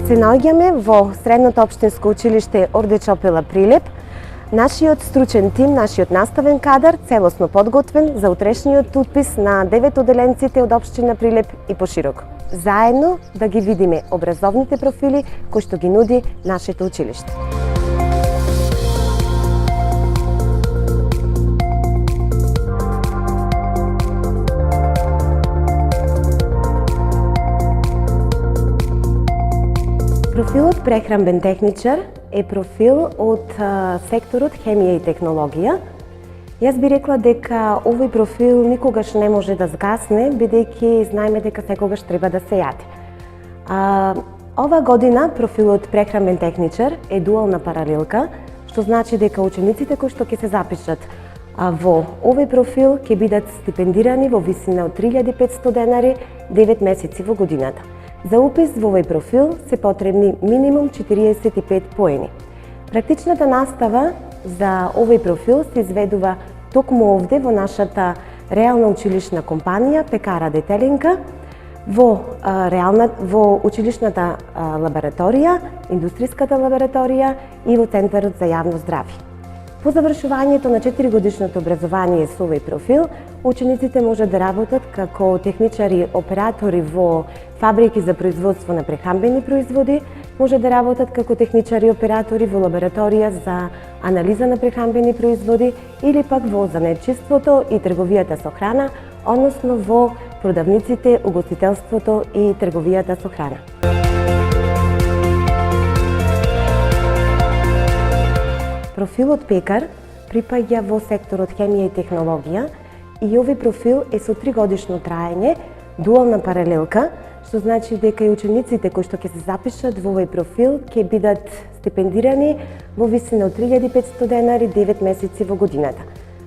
Се наоѓаме во Средното општинско училиште Орде Чопела Прилеп. Нашиот стручен тим, нашиот наставен кадар, целосно подготвен за утрешниот утпис на 9 оделенците од општина Прилеп и пошироко. Заедно да ги видиме образовните профили кои што ги нуди нашето училиште. Профилот прехранбен техничар е профил од секторот хемија и технологија. Јас би рекла дека овој профил никогаш не може да згасне, бидејќи знаеме дека секогаш треба да се јади. Ова година профилот прехранбен техничар е дуална паралелка, што значи дека учениците кои што ќе се запишат во овој профил ќе бидат стипендирани во висина од 3500 денари 9 месеци во годината. За упис во овој профил се потребни минимум 45 поени. Практичната настава за овој профил се изведува токму овде во нашата реална училишна компанија Пекара Детелинка, во училишната лабораторија, индустријската лабораторија и во Центарот за јавно здравје. По завршувањето на 4-годишното образование со овој профил, учениците може да работат како техничари оператори во фабрики за производство на прехранбени производи, може да работат како техничари оператори во лабораторија за анализа на прехранбени производи или пак во занетчиството и трговијата со храна, односно во продавниците, угостителството и трговијата со храна. Профилот пекар припаѓа во секторот хемија и технологија и овој профил е со 3-годишно траење, дуална паралелка, што значи дека и учениците кои што ќе се запишат во овој профил ќе бидат стипендирани во висина од 3500 денари 9 месеци во годината.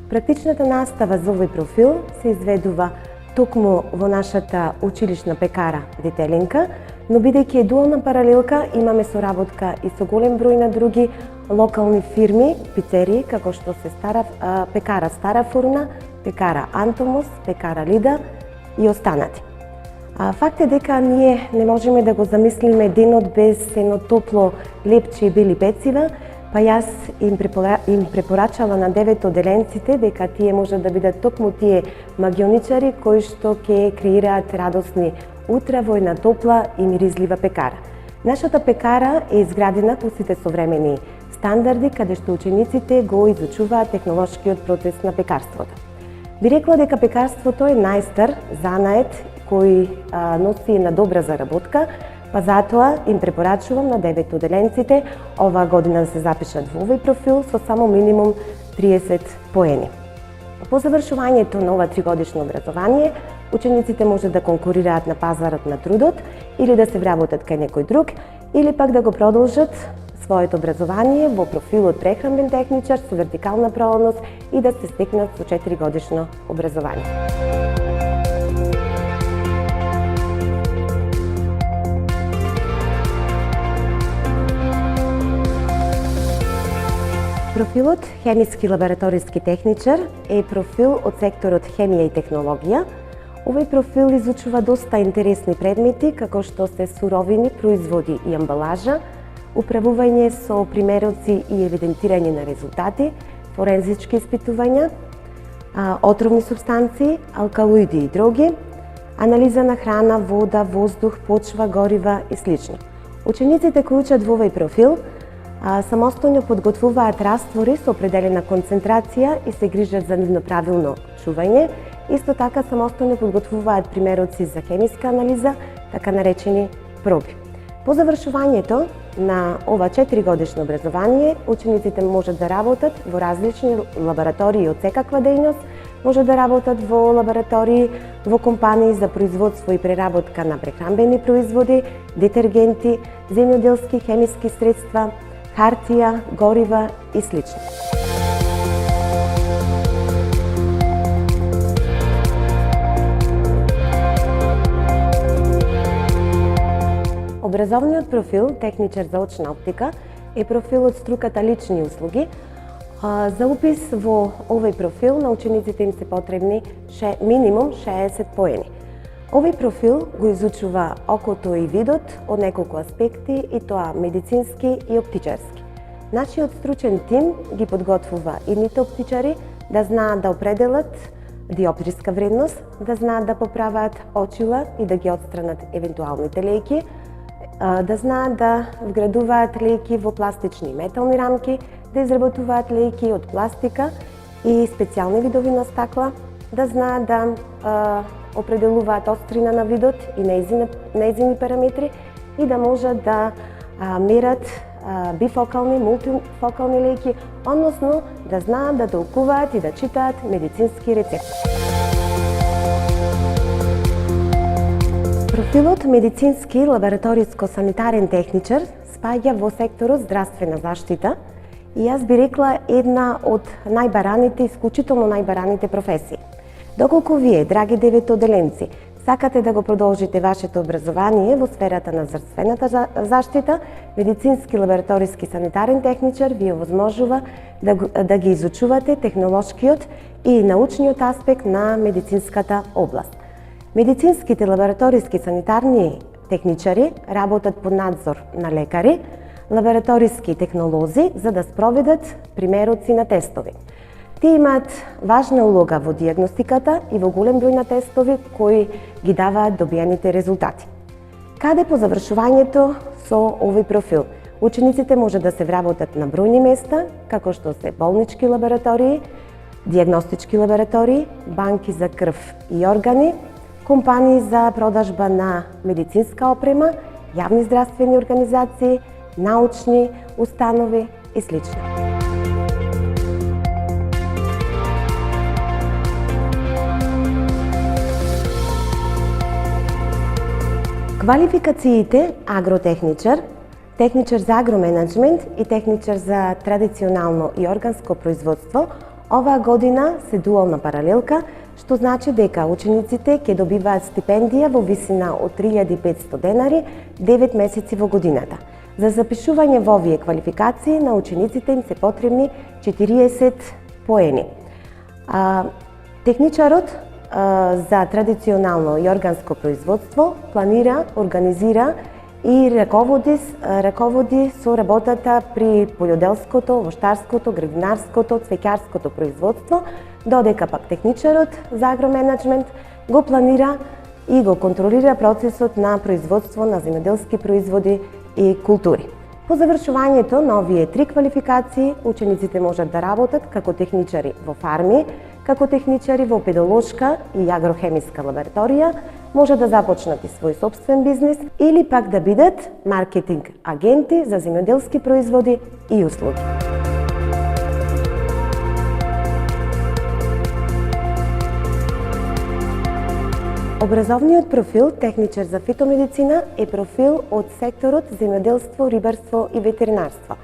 Практичната настава за овој профил се изведува токму во нашата училишна пекара Детелинка, но бидејќи е дуална паралелка, имаме соработка и со голем број на други локални фирми, пицерии, како што се пекара Стара Фурна, пекара Антомос, пекара Лида и останати. Факт е дека ние не можеме да го замислиме денот без едно топло лепче и бели пецива, па јас им препорачала на 9 оделенците дека тие може да бидат токму тие магионичари кои што ќе креираат радосни утра во една топла и миризлива пекара. Нашата пекара е изградена по сите современи стандарди, каде што учениците го изучуваат технолошкиот процес на пекарството. Би рекла дека пекарството е најстар занает кој носи една добра заработка, па затоа им препорачувам на 9 оделенците оваа година да се запишат во овој профил со само минимум 30 поени. По завршувањето на ова 3-годишно образование, учениците може да конкурираат на пазарот на трудот или да се вработат кај некој друг, или пак да го продолжат своето образование во профилот прехранбен техничар со вертикална проhodност и да се стекнат со 4-годишно образование. Профилот хемиски лабораториски техничар е профил од секторот хемија и технологија. Овој профил изучува доста интересни предмети, како што се суровини, производи и амбалажа, управување со примероци и евидентирање на резултати, форензички испитувања, отровни супстанции, алкалоиди и дроги, анализа на храна, вода, воздух, почва, горива и слично. Учениците кои учат во овој профил самостојно подготвуваат раствори со определена концентрација и се грижат за нивно правилно чување. Исто така самостојно подготвуваат примероци за хемиска анализа, така наречени проби. По завршувањето на ова 4-годишно образование, учениците можат да работат во различни лаборатории од секаква дејност, може да работат во лаборатории, во компании за производство и преработка на прехранбени производи, детергенти, земјоделски хемиски средства, хартија, горива и слично. Образовниот профил техничар за очна оптика е профил од струката лични услуги. За упис во овој профил на учениците им се потребни минимум 60 поени. Овој профил го изучува окото и видот од неколку аспекти, и тоа медицински и оптичарски. Нашиот стручен тим ги подготвува идните оптичари да знаат да определат диоптриска вредност, да знаат да поправаат очила и да ги отстранат евентуалните лејки, да знаат да вградуваат лејки во пластични и метални рамки, да изработуваат лејки од пластика и специјални видови на стакла, да знаат да определуваат острина на видот и нејзини параметри и да можат да мерат бифокални, мултифокални лејки, односно да знаат да толкуваат и да читаат медицински рецепти. Профилот медицински лабораториско-санитарен техничар спаѓа во секторот здравствена заштита и јас би рекла една од најбараните, исклучително најбараните професии. Доколку вие, драги деветоделенци, сакате да го продолжите вашето образование во сферата на здравствената заштита, медицински лабораториски санитарен техничар ви овозможува да ги изучувате технолошкиот и научниот аспект на медицинската област. Медицинските лабораториски санитарни техничари работат под надзор на лекари, лабораториски технолози за да спроведат примероци на тестови. Тие имаат важна улога во дијагностиката и во голем број на тестови кои ги даваат добиените резултати. Каде по завршувањето со овој профил? Учениците може да се вработат на бројни места, како што се болнички лаборатории, дијагностички лаборатории, банки за крв и органи, компании за продажба на медицинска опрема, јавни здравствени организации, научни установи и слично. Квалификациите агротехничар, техничар за агроменеджмент и техничар за традиционално и органско производство оваа година се дуална паралелка, што значи дека учениците ќе добиваат стипендија во висина од 3500 денари 9 месеци во годината. За запишување во овие квалификации на учениците им се потребни 40 поени. Техничарот за традиционално и органско производство планира, организира и раководи со работата при пољоделското, овоштарското, градинарското, цвеќарското производство, додека пак техничарот за агроменеджмент го планира и го контролира процесот на производство на земјоделски производи и култури. По завршувањето на овие три квалификации, учениците можат да работат како техничари во фарми, како техничари во педолошка и агрохемиска лабораторија, може да започнат и свој собствен бизнис или пак да бидат маркетинг агенти за земјоделски производи и услуги. Образовниот профил техничар за фитомедицина е профил од секторот земјоделство, рибарство и ветеринарство.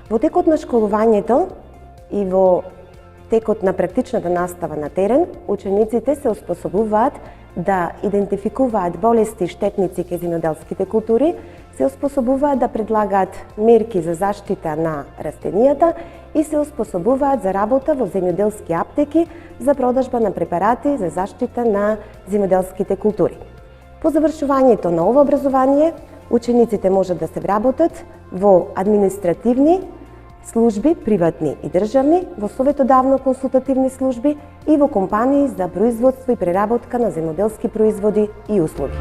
Во текот на школувањето и во текот на практичната настава на терен, учениците се оспособуваат да идентификуваат болести и штетници кај земјоделските култури, се оспособуваат да предлагаат мерки за заштита на растенијата и се оспособуваат за работа во земјоделски аптеки за продажба на препарати за заштита на земјоделските култури. По завршувањето на ова образование, учениците можат да се вработат во административни служби, приватни и државни, во советодавно-консултативни служби и во компании за производство и преработка на земјоделски производи и услуги.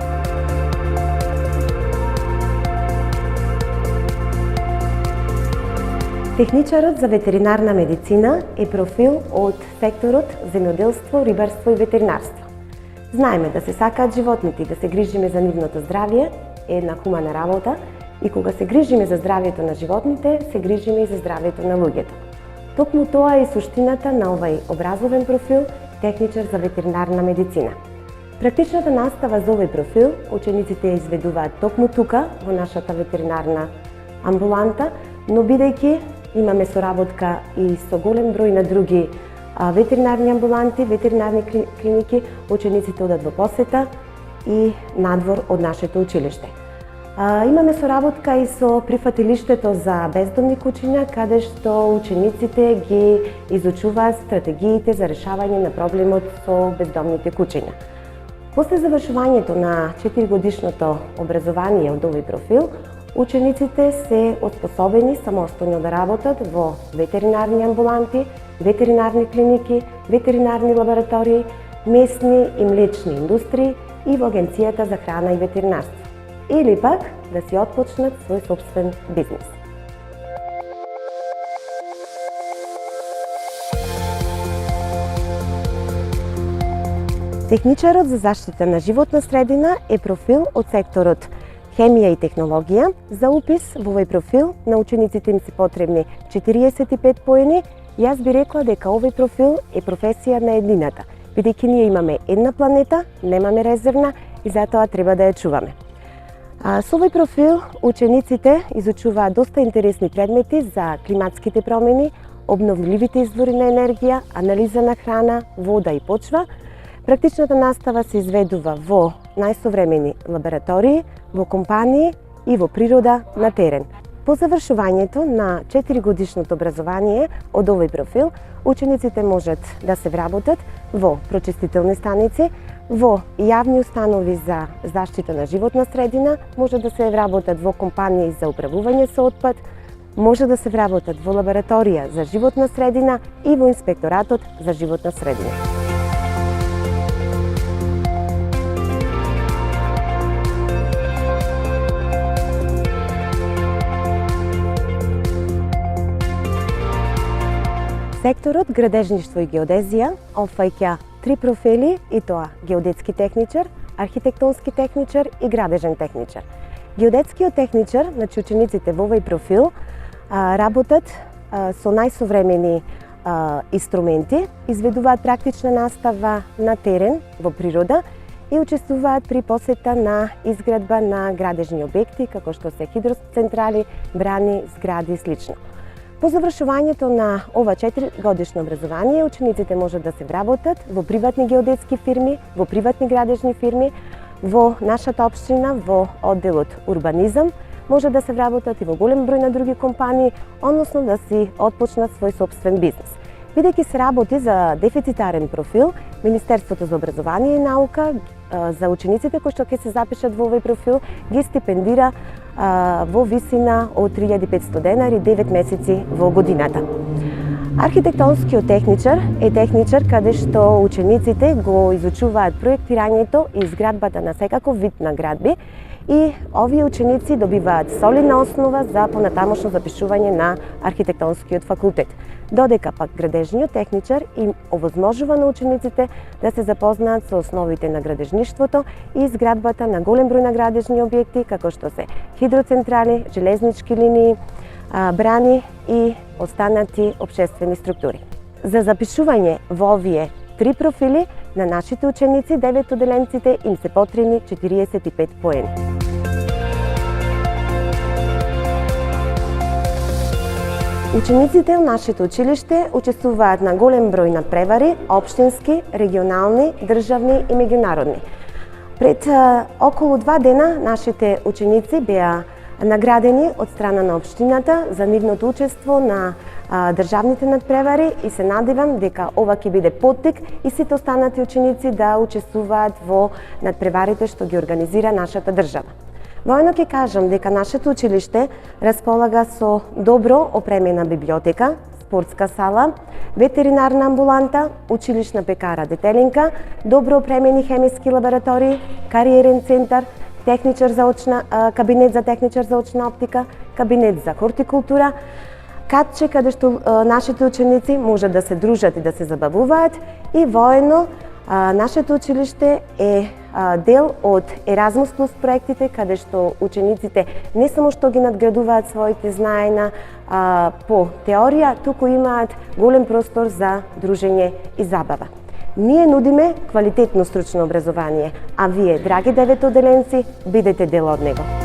Техничарот за ветеринарна медицина е профил од секторот земјоделство, рибарство и ветеринарство. Знаеме да се сакаат животните и да се грижиме за нивното здравје е една хумана работа и кога се грижиме за здравјето на животните, се грижиме и за здравјето на луѓето. Токму тоа е суштината на овај образовен профил техничар за ветеринарна медицина. Практичната настава за овој профил учениците ја изведуваат токму тука во нашата ветеринарна амбуланта, но бидејќи имаме соработка и со голем број на други ветеринарни амбуланти, ветеринарни клиники, учениците одат во посета и надвор од нашето училиште. Имаме соработка и со прифатилиштето за бездомни кучиња, каде што учениците ги изучуваат стратегиите за решавање на проблемот со бездомните кучиња. После завршувањето на 4-годишното образование од овој профил, учениците се оспособени самостојно да работат во ветеринарни амбуланти, ветеринарни клиники, ветеринарни лаборатории, месни и млечни индустрии и во Агенцијата за храна и ветеринарство. Или пак да си отпочнат свој сопствен бизнис. Техничарот за заштита на животна средина е профил од секторот хемија и технологија. За упис во овој профил на учениците им се потребни 45 поени. Јас би рекла дека овој профил е професија на еднината, бидејќи ние имаме една планета, немаме резервна и затоа треба да ја чуваме. Со овој профил учениците изучуваат доста интересни предмети за климатските промени, обновливите извори на енергија, анализа на храна, вода и почва. Практичната настава се изведува во најсовремени лаборатории, во компании и во природа на терен. По завршувањето на 4-годишното образование од овој профил, учениците можат да се вработат во прочистителни станици, во јавни установи за заштита на животна средина, може да се вработат во компании за управување со отпад, може да се вработат во лабораторија за животна средина и во инспекторатот за животна средина. Секторот градежништво и геодезија опфаќа 3 профили, и тоа геодетски техничар, архитектонски техничар и градежен техничар. Геодетскиот техничар, значи учениците во овој профил, работат со најсовремени инструменти, изведуваат практична настава на терен во природа и учествуваат при посета на изградба на градежни објекти, како што се хидроцентрали, брани, згради и слично. По завршувањето на ова 4-годишно образование, учениците можат да се вработат во приватни геодетски фирми, во приватни градежни фирми, во нашата општина, во одделот урбанизам, може да се вработат и во голем број на други компании, односно да си отпочнат свој сопствен бизнес. Бидејќи се работи за дефицитарен профил, Министерството за образование и наука за учениците кои што ќе се запишат во овој профил ги стипендира во висина од 3500 денари 9 месеци во годината. Архитектонскиот техничар е техничар каде што учениците го изучуваат проектирањето и изградбата на секаков вид на градби и овие ученици добиваат солидна основа за понатамошно запишување на архитектонскиот факултет. Додека пак градежниот техничар им овозможува на учениците да се запознаат со основите на градежништвото и изградбата на голем број на градежни објекти, како што се хидроцентрали, железнички линии, брани и останати општествени структури. За запишување во овие 3 профили на нашите ученици, 9 оделенците, им се потребни 45 поени. Учениците од нашето училиште учествуваат на голем број на превари, општински, регионални, државни и меѓународни. Пред околу 2 дена нашите ученици беа наградени од страна на општината за нивното учество на државните надпревари и се надевам дека ова ќе биде поттик и сите останати ученици да учествуваат во надпреварите што ги организира нашата држава. Воено ќе кажам дека нашето училиште располага со добро опремена библиотека, спортска сала, ветеринарна амбуланта, училишна пекара Детелинка, добро опремени хемиски лаборатории, кариерен центар, кабинет за техничар за очна оптика, кабинет за хортикултура, катче каде што нашите ученици можат да се дружат и да се забавуваат и воено нашето училиште е дел од Еразмус плюс проектите каде што учениците не само што ги надградуваат своите знаења по теорија, туку имаат голем простор за дружење и забава. Ние нудиме квалитетно стручно образование, а вие, драги 9 оделенци, бидете дел од него.